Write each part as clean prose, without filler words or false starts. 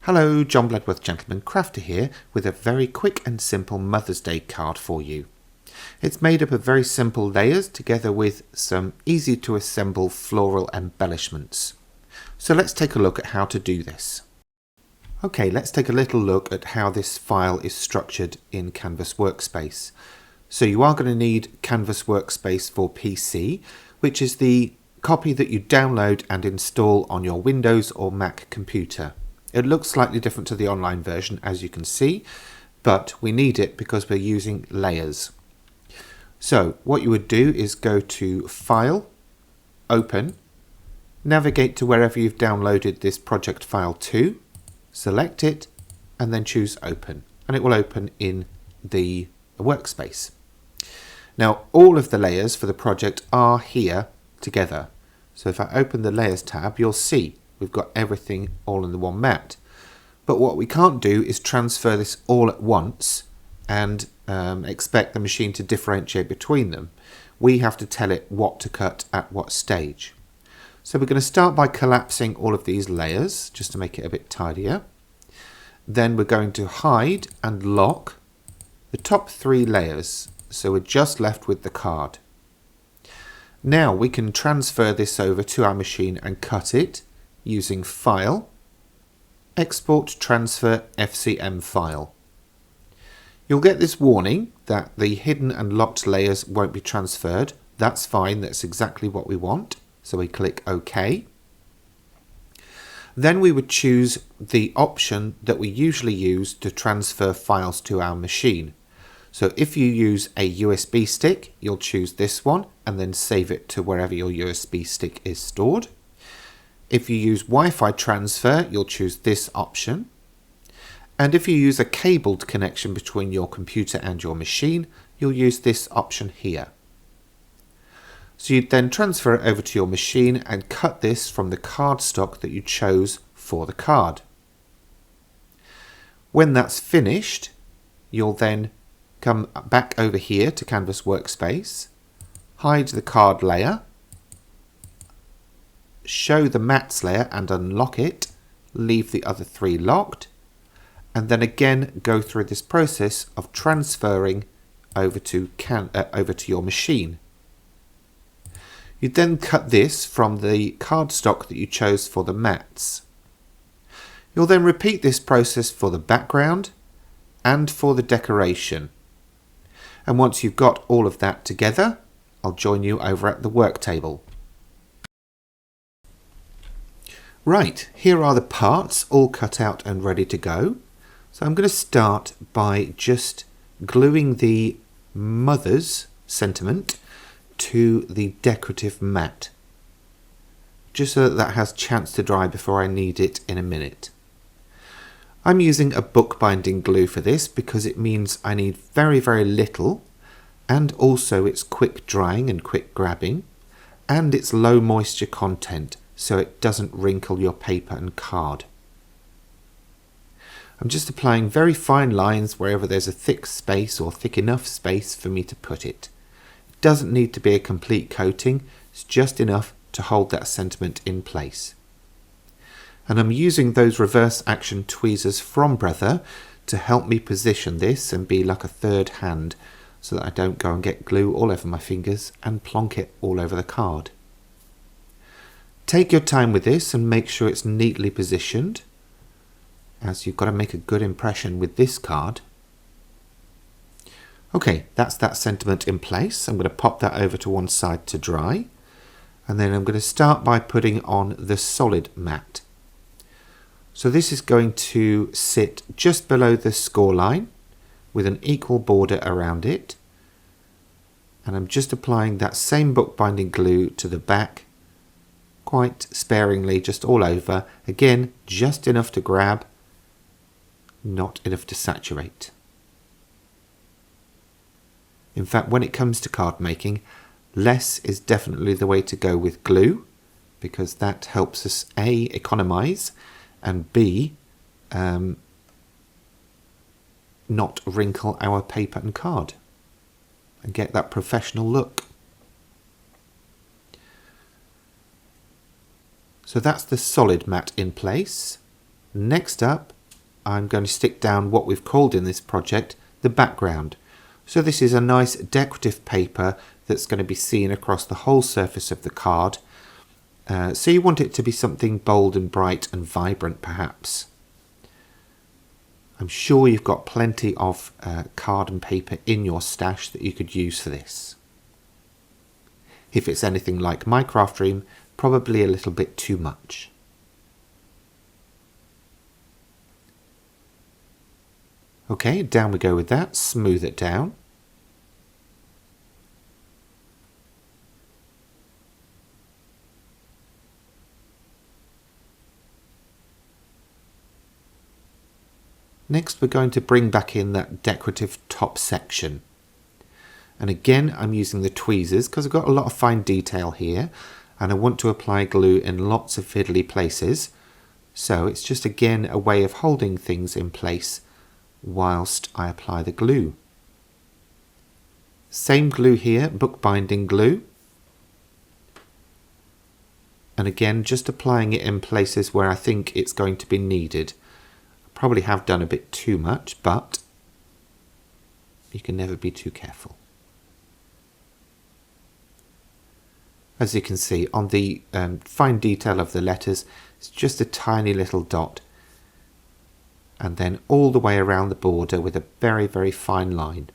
Hello, John Bloodworth Gentleman Crafter here with a very quick and simple Mother's Day card for you. It's made up of very simple layers together with some easy to assemble floral embellishments. So let's take a look at how to do this. Okay, let's take a little look at how this file is structured in Canvas Workspace. So you are going to need Canvas Workspace for PC, which is the copy that you download and install on your Windows or Mac computer. It looks slightly different to the online version, as you can see, but we need it because we're using layers. So what you would do is go to File, Open, navigate to wherever you've downloaded this project file to, select it, and then choose Open, and it will open in the workspace. Now all of the layers for the project are here together. So if I open the Layers tab, you'll see we've got everything all in the one mat. But what we can't do is transfer this all at once and expect the machine to differentiate between them. We have to tell it what to cut at what stage. So we're going to start by collapsing all of these layers just to make it a bit tidier. Then we're going to hide and lock the top three layers. So we're just left with the card. Now we can transfer this over to our machine and cut it using File, Export Transfer FCM File. You'll get this warning that the hidden and locked layers won't be transferred. That's fine, that's exactly what we want. So we click OK. Then we would choose the option that we usually use to transfer files to our machine. So if you use a USB stick, you'll choose this one and then save it to wherever your USB stick is stored. If you use Wi-Fi transfer, you'll choose this option. And if you use a cabled connection between your computer and your machine, you'll use this option here. So you'd then transfer it over to your machine and cut this from the cardstock that you chose for the card. When that's finished, you'll then come back over here to Canvas Workspace, hide the card layer, show the mats layer and unlock it, leave the other three locked, and then again go through this process of transferring over to your machine. You then cut this from the cardstock that you chose for the mats. You'll then repeat this process for the background and for the decoration. And once you've got all of that together, I'll join you over at the work table. Right, here are the parts all cut out and ready to go. So I'm going to start by just gluing the mother's sentiment to the decorative mat, just so that has a chance to dry before I need it in a minute. I'm using a bookbinding glue for this because it means I need very, very little, and also it's quick drying and quick grabbing, and it's low moisture content, so it doesn't wrinkle your paper and card. I'm just applying very fine lines wherever there's a thick space or thick enough space for me to put it. It doesn't need to be a complete coating, it's just enough to hold that sentiment in place. And I'm using those reverse action tweezers from Brother to help me position this and be like a third hand so that I don't go and get glue all over my fingers and plonk it all over the card. Take your time with this and make sure it's neatly positioned, as you've got to make a good impression with this card. Okay, that's that sentiment in place. I'm going to pop that over to one side to dry, and then I'm going to start by putting on the solid mat. So this is going to sit just below the score line with an equal border around it, and I'm just applying that same bookbinding glue to the back quite sparingly, just all over. Again, just enough to grab, not enough to saturate. In fact, when it comes to card making, less is definitely the way to go with glue, because that helps us A, economize, and B, not wrinkle our paper and card and get that professional look. So that's the solid mat in place. Next up, I'm going to stick down what we've called in this project the background. So this is a nice decorative paper that's going to be seen across the whole surface of the card. So you want it to be something bold and bright and vibrant perhaps. I'm sure you've got plenty of card and paper in your stash that you could use for this. If it's anything like my craft room, probably a little bit too much. Okay, down we go with that, smooth it down. Next we're going to bring back in that decorative top section. And again I'm using the tweezers because I've got a lot of fine detail here and I want to apply glue in lots of fiddly places. So it's just again a way of holding things in place whilst I apply the glue. Same glue here, bookbinding glue. And again just applying it in places where I think it's going to be needed. Probably have done a bit too much, but you can never be too careful. As you can see on the fine detail of the letters, it's just a tiny little dot, and then all the way around the border with a very, very fine line.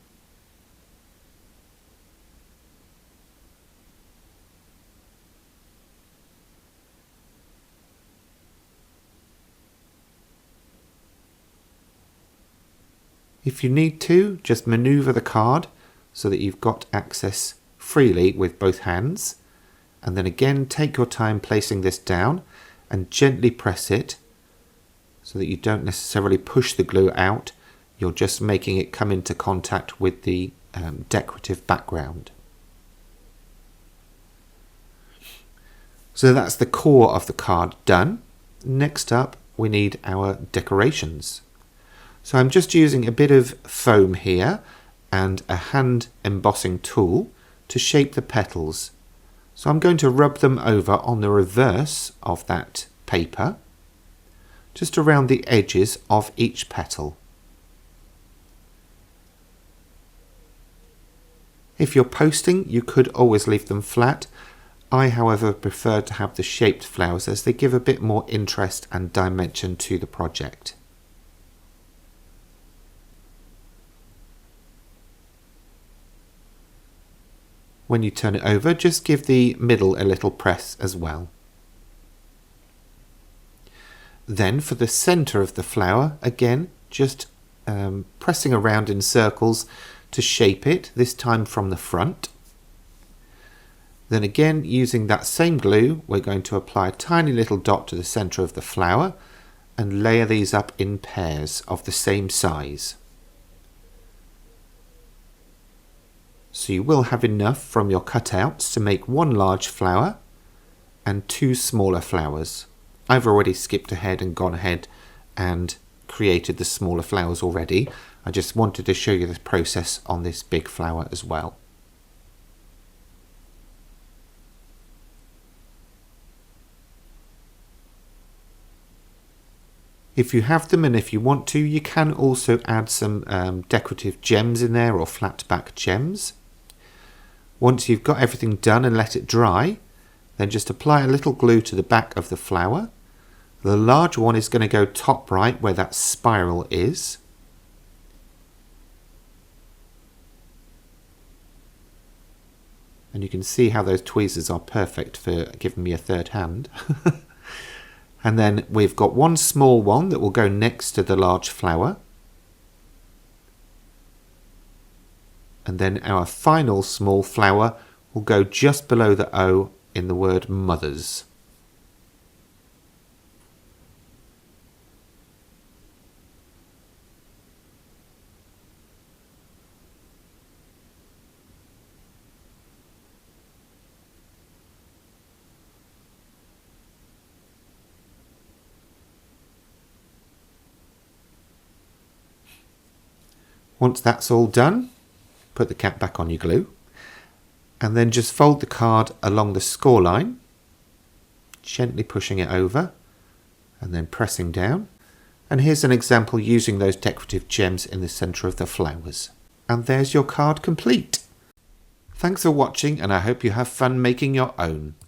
If you need to, just maneuver the card so that you've got access freely with both hands, and then again take your time placing this down and gently press it so that you don't necessarily push the glue out, you're just making it come into contact with the decorative background. So that's the core of the card done. Next up we need our decorations. So I'm just using a bit of foam here and a hand embossing tool to shape the petals. So I'm going to rub them over on the reverse of that paper, just around the edges of each petal. If you're posting, you could always leave them flat. I, however, prefer to have the shaped flowers as they give a bit more interest and dimension to the project. When you turn it over, just give the middle a little press as well. Then for the centre of the flower, again, just pressing around in circles to shape it, this time from the front. Then again, using that same glue, we're going to apply a tiny little dot to the centre of the flower and layer these up in pairs of the same size. So you will have enough from your cutouts to make one large flower and two smaller flowers. I've already skipped ahead and gone ahead and created the smaller flowers already. I just wanted to show you the process on this big flower as well. If you have them and if you want to, you can also add some decorative gems in there or flat back gems. Once you've got everything done and let it dry, then just apply a little glue to the back of the flower. The large one is going to go top right where that spiral is. And you can see how those tweezers are perfect for giving me a third hand. And then we've got one small one that will go next to the large flower. And then our final small flower will go just below the O in the word mothers. Once that's all done, put the cap back on your glue and then just fold the card along the score line, gently pushing it over and then pressing down, And here's an example using those decorative gems in the centre of the flowers. And there's your card complete. Thanks for watching, and I hope you have fun making your own.